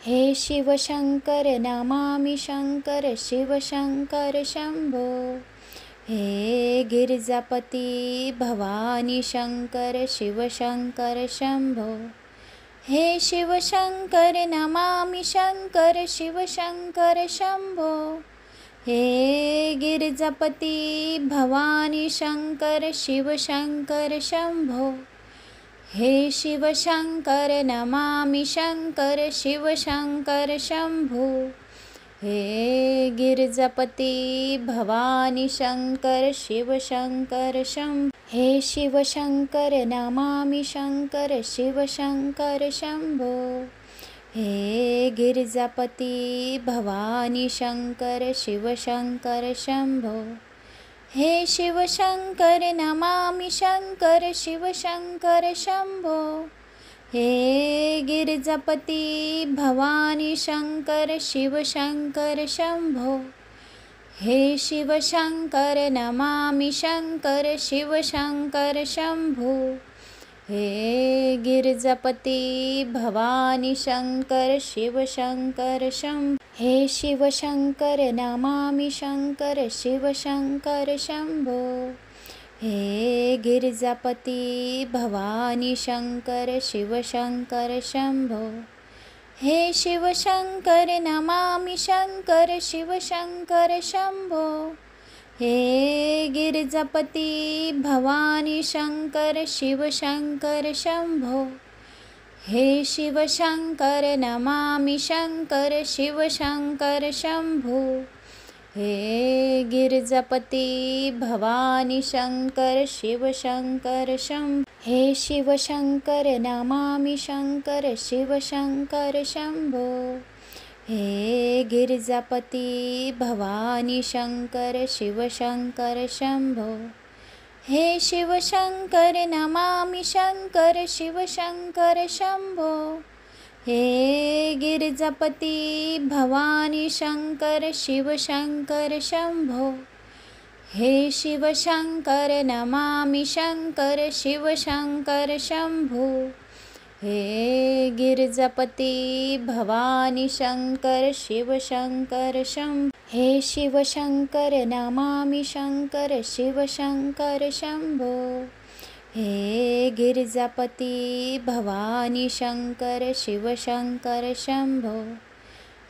हे शिव शंकर नमामि शंकर शिव शंकर शंभो। हे गिरिजापति भवानी शंकर शिव शंकर शंभो। हे शिव शंकर नमामि शंकर शिव शंकर शंभो। हे गिरिजापति भवानी शंकर शिव शंकर शंभो। हे शिव शंकर नमामि शंकर शिव शंकर शंभो। हे गिरिजापति भवानी शंकर शिव शंकर शंभो। हे शिव शंकर नमामि शंकर शिव शंकर शंभो। हे गिरिजापति भवानी शंकर शिव शंकर शंभो। हे शिव शंकर नमामि शंकर शिव शंकर शंभो। हे गिरिजापति भवानी शंकर शिव शंकर शंभो। हे शिव शंकर नमामि शंकर शिव शंकर शंभो। हे गिरिजापति भवानी शंकर शिव शंकर शंभो। हे शिव शंकर नमामि शंकर शिव शंकर शंभो। हे गिरिजापति भवानी शंकर शिव शंकर शंभो। हे शिव शंकर नमामि शंकर शिव शंकर शंभो। हे गिरिजापति भवानी शंकर शिव शंकर शंभो। हे शिव शंकर नमामि शंकर शिव शंकर शंभो। हे गिरिजापति भवानी शंकर शिव शंकर शंभो। हे शिव शंकर नमामि शंकर शिव शंकर शंभो। हे गिरिजापति भवानी शंकर शिव शंकर शंभो। हे शिव शंकर नमामि शंकर शिव शंकर शंभो। हे गिरिजापति भवानी शंकर शिव शंकर शंभो। हे शिव शंकर नमामि शंकर शिव शंकर शंभो। हे गिरिजापति भवानी शंकर शिव शंकर शंभो। हे शिव शंकर नमामि शंकर शिव शंकर शंभो। हे गिरिजापति भवानी शंकर शिव शंकर शंभो।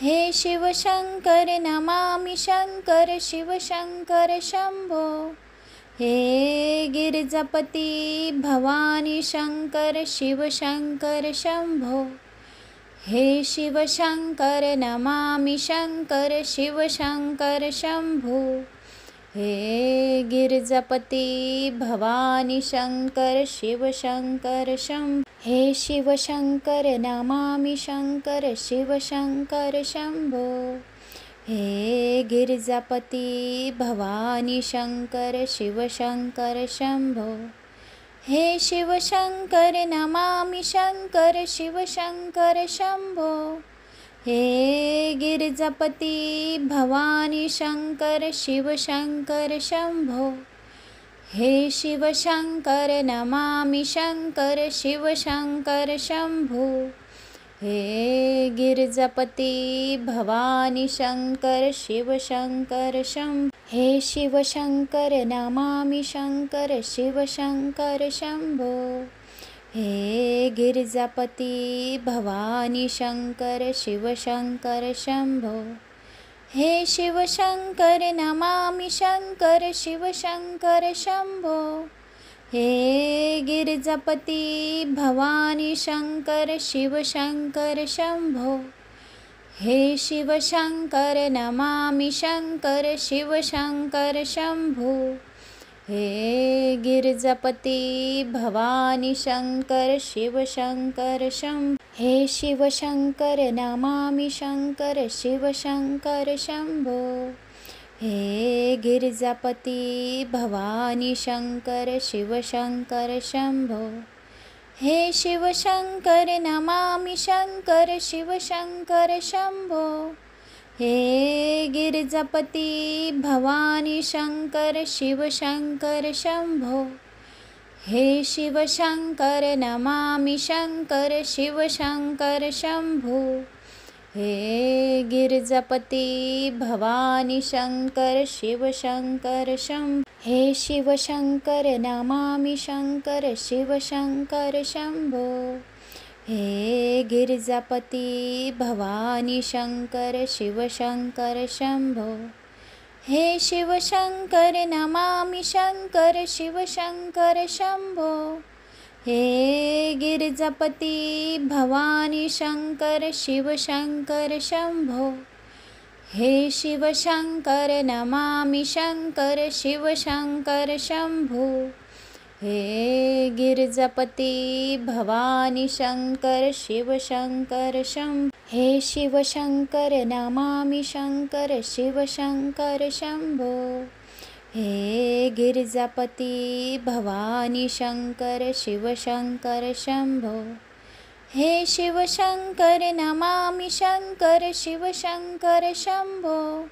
हे शिव शंकर नमामि शंकर शिव शंकर शंभो। हे गिरिजापति भवानी शंकर शिव शंकर शंभो। हे शिव शंकर नमामि शंकर शिव शंकर शंभो। हे गिरिजापति भवानी शंकर शिव शंकर शंभो। हे शिव शंकर नमामि शंकर शिव शंकर शंभो। हे गिरिजापति भवानी शंकर शिव शंकर शंभो। हे शिव शंकर नमामि शंकर शिव शंकर शंभो। हे गिरिजापति भवानी शंकर शिव शंकर शंभो। हे शिव शंकर नमामि शंकर शिव शंकर शंभो। हे गिरिजापति भवानी शंकर शिव शंकर शंभो। हे शिव शंकर नमामि शंकर शिव शंकर शंभो। हे गिरिजापति भवानी शंकर शिव शंकर शंभो। हे शिव शंकर नमामि शंकर शिव शंकर शंभो। हे गिरिजापति भवानी शंकर शिव शंकर शंभो। हे शिव शंकर नमामि शंकर शिव शंकर शंभो। हे गिरिजापति भवानी शंकर शिव शंकर शंभो। हे शिव शंकर नमामि शंकर शिव शंकर शंभो। हे गिरिजापति भवानी शंकर शिव शंकर शंभो। हे शिव शंकर नमामि शंकर शिव शंकर शंभो। हे गिरिजापति भवानी शंकर शिव शंकर शंभो। हे शिव शंकर नमामि शंकर शिव शंकर शंभो। हे गिरिजापति भवानी शंकर शिव शंकर शंभो। हे शिव शंकर नमामि शंकर शिव शंकर शंभो। हे गिरिजापति भवानी शंकर शिव शंकर शंभो। हे शिव शंकर नमामि शंकर शिव शंकर शंभो। हे गिरिजापति भवानी शंकर शिव शंकर शंभो। हे शिव शंकर नमामि शंकर शिव शंकर शंभो। हे गिरिजापति भवानी शंकर शिव शंकर शंभो। हे शिव शंकर नमामि शंकर शिव शंकर शंभो। हे गिरिजापति भवानी शंकर शिव शंकर शंभो। हे शिव शंकर नमामि शंकर शिव शंकर शंभो।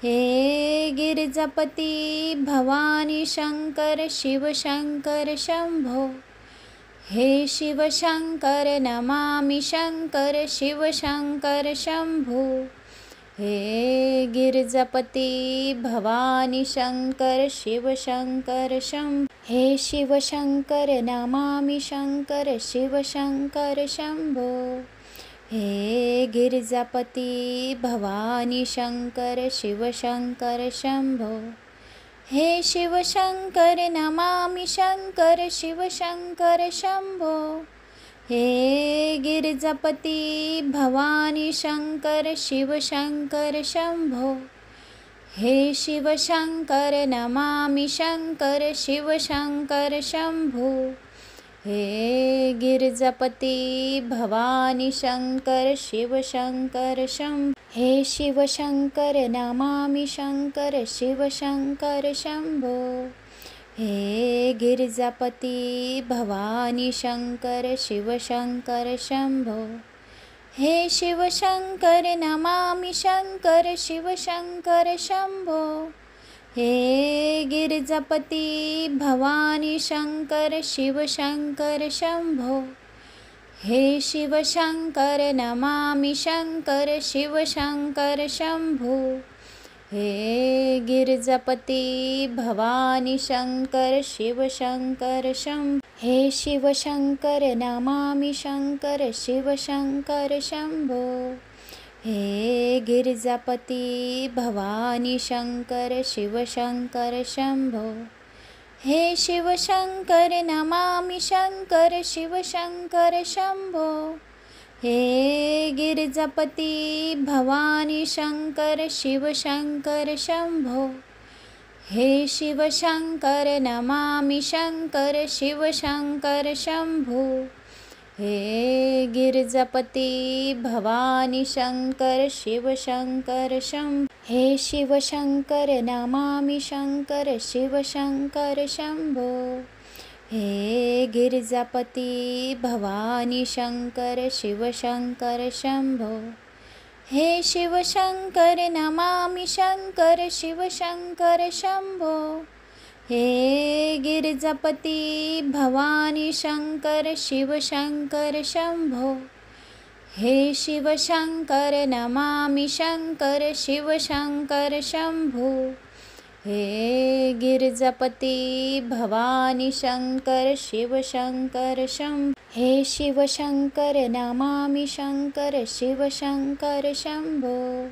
हे गिरिजापति भवानी शंकर शिव शंकर शंभो। हे शिव शंकर नमामि शंकर शिव शंकर शंभो। हे गिरिजापति भवानी शंकर शिव शंकर शंभो। हे शिव शंकर नमामि शंकर शिव शंकर शंभो। हे गिरिजापति भवानी शंकर शिव शंकर शंभो। हे शिव शंकर नमामि शंकर शिव शंकर शंभो। हे गिरिजापति भवानी शंकर शिव शंकर शंभो। हे शिव शंकर नमामि शंकर शिव शंकर शंभो। हे गिरिजापति भवानी शंकर शिव शंकर शंभो। हे शिव शंकर नमामि शंकर शिव शंकर शंभो। हे गिरिजापति भवानी शंकर शिव शंकर शंभो। हे शिव शंकर नमामि शंकर शिव शंकर शंभो। हे गिरिजापति भवानी शंकर शिव शंकर शंभो। हे शिव शंकर नमामि शंकर शिव शंकर शंभो। हे गिरिजापति भवानी शंकर शिव शंकर शंभो। हे शिव शंकर नमामि शंकर शिव शंकर शंभो। हे गिरिजापति भवानी शंकर शिव शंकर शंभो। हे शिव शंकर नमामि शंकर शिव शंकर शंभो। हे गिरिजापति भवानी शंकर शिव शंकर शंभो। हे शिव शंकर नमामि शंकर शिव शंकर शंभो। हे गिरिजापति भवानी शंकर शिव शंकर शंभो। हे शिव शंकर नमामि शंकर शिव शंकर शंभो। हे गिरिजापति भवानी शंकर शिव शंकर शंभो। हे शिव शंकर नमामि शंकर शिव शंकर शंभो। हे गिरिजापति भवानी शंकर शिव शंकर शंभो। हे शिव शंकर नमामि शंकर शिव शंकर शंभो। हे गिरिजापति भवानी शंकर शिव शंकर शंभो। हे शिव शंकर नमामि शंकर शिव शंकर शंभो।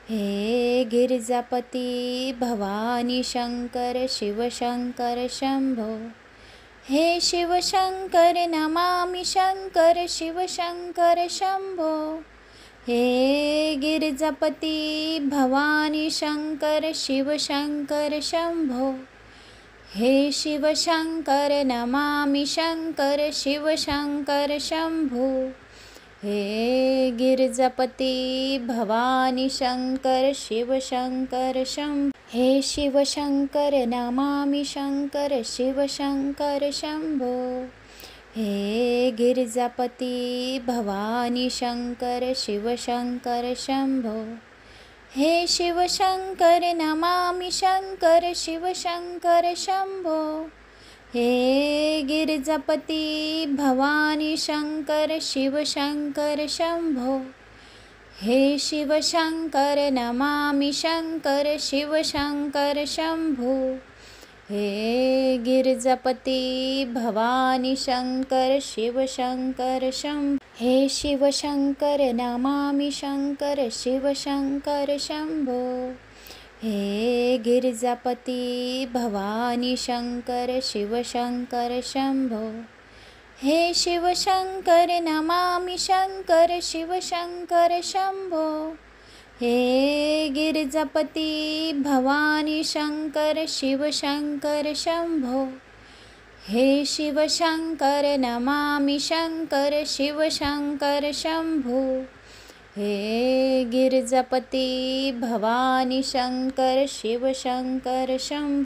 हे गिरिजापति भवानी शंकर शिव शंकर शंभो। हे शिव शंकर नमामि शंकर शिव शंकर शंभो। हे गिरिजापति भवानी शंकर शिव शंकर शंभो। हे शिव शंकर नमामि शंकर शिव शंकर शंभो। हे गिरिजापति भवानी शंकर शिव शंकर शंभो। हे शिव शंकर नमामि शंकर शिव शंकर शंभो। हे गिरिजापति भवानी शंकर शिव शंकर शंभो। हे शिव शंकर नमामि शंकर शिव शंकर शंभो। हे गिरिजापति भवानी शंकर शिव शंकर शंभो। हे शिवशङ्कर नमामि शङ्कर शिवशङ्कर शम्भो। हे गिरिजापति भवानी शङ्कर शिवशङ्कर शम्भो। हे शिवशङ्कर नमामि शङ्कर शिवशङ्कर शम्भो। हे गिरिजापति भवानी शङ्कर शिवशङ्कर शम्भो। हे शिवशङ्कर नमामि शङ्कर शिवशङ्कर शम्भो। हे गिरिजापति भवानी शङ्कर शिवशङ्कर शम्भो। हे शिवशङ्कर नमामि शङ्कर शिवशङ्कर शम्भो। हे गिरिजापति भवानी शङ्कर शिवशङ्कर शम्भो।